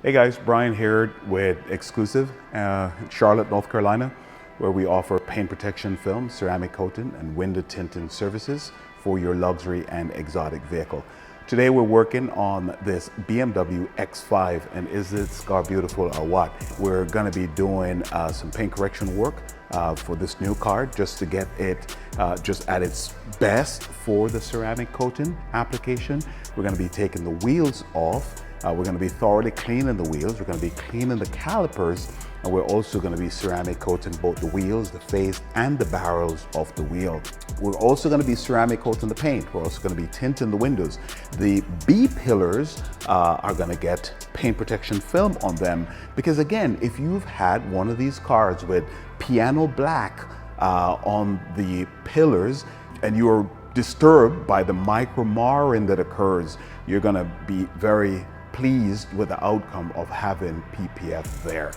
Hey guys, Brian here with Exclusive, Charlotte, North Carolina, where we offer paint protection film, ceramic coating, and window tinting services for your luxury and exotic vehicle. Today we're working on this BMW X5, and is it scar beautiful or what? We're going to be doing some paint correction work for this new car just to get it just at its best for the ceramic coating application. We're going to be taking the wheels off. We're going to be thoroughly cleaning the wheels. We're going to be cleaning the calipers, and we're also going to be ceramic coating both the wheels, the face, and the barrels of the wheel. We're also going to be ceramic coating the paint. We're also going to be tinting the windows. The B pillars are going to get paint protection film on them because, again, if you've had one of these cars with piano black on the pillars and you're disturbed by the micro marring that occurs, you're going to be very pleased with the outcome of having PPF there.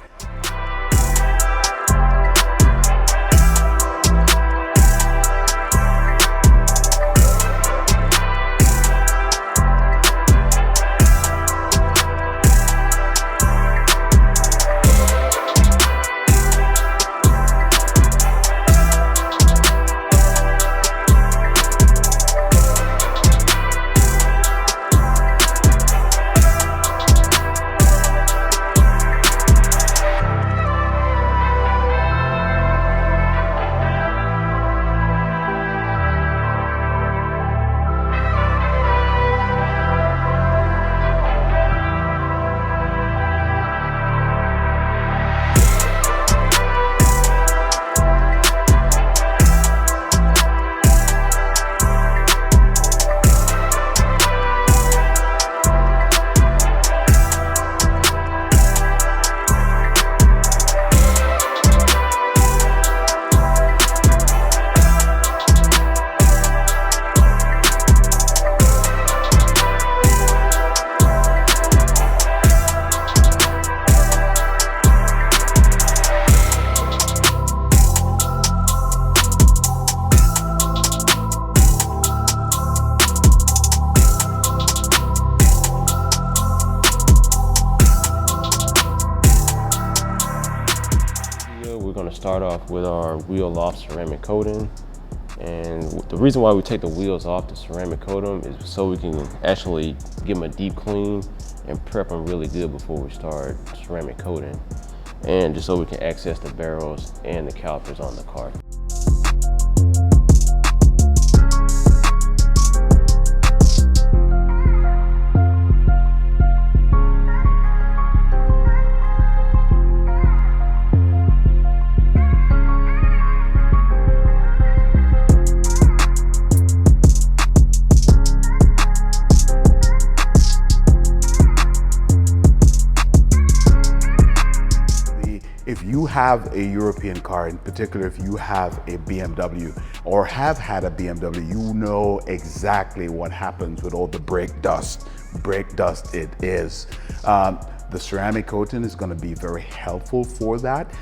We're going to start off with our wheel off ceramic coating, and the reason why we take the wheels off to ceramic coat them is so we can actually give them a deep clean and prep them really good before we start ceramic coating, and just so we can access the barrels and the calipers on the car. If you have a European car, in particular if you have a BMW or have had a BMW, you know exactly what happens with all the brake dust. Brake dust it is. The ceramic coating is going to be very helpful for that.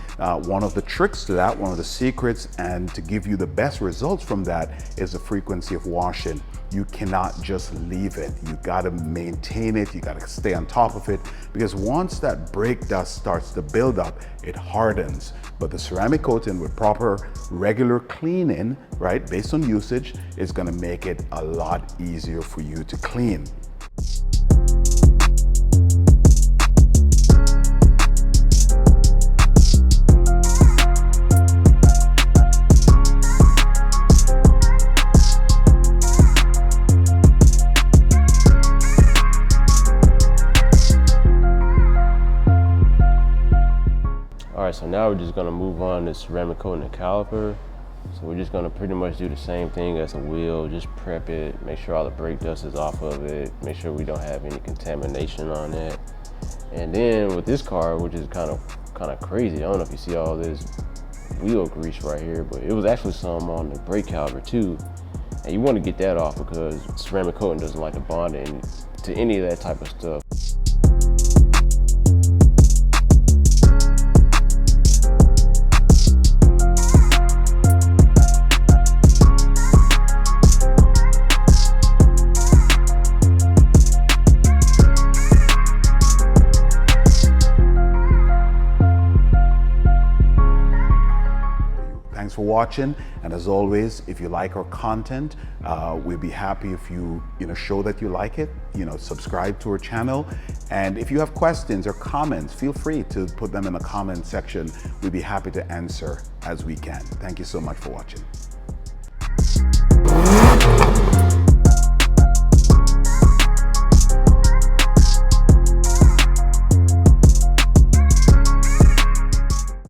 One of the tricks to that, one of the secrets, and to give you the best results from that is the frequency of washing. You cannot just leave it. You got to maintain it. You got to stay on top of it, because once that brake dust starts to build up, it hardens. But the ceramic coating with proper regular cleaning, right, based on usage, is going to make it a lot easier for you to clean. Alright, so now we're just going to move on to ceramic coating the caliper. So we're just going to pretty much do the same thing as a wheel, just prep it, make sure all the brake dust is off of it, make sure we don't have any contamination on it. And then with this car, which is kind of crazy, I don't know if you see all this wheel grease right here, but it was actually some on the brake caliper too. And you want to get that off because ceramic coating doesn't like to bond to any of that type of stuff. for watching. And as always, if you like our content, we'd be happy if you show that you like it, subscribe to our channel. And if you have questions or comments, feel free to put them in the comment section. We'd be happy to answer as we can. Thank you so much for watching.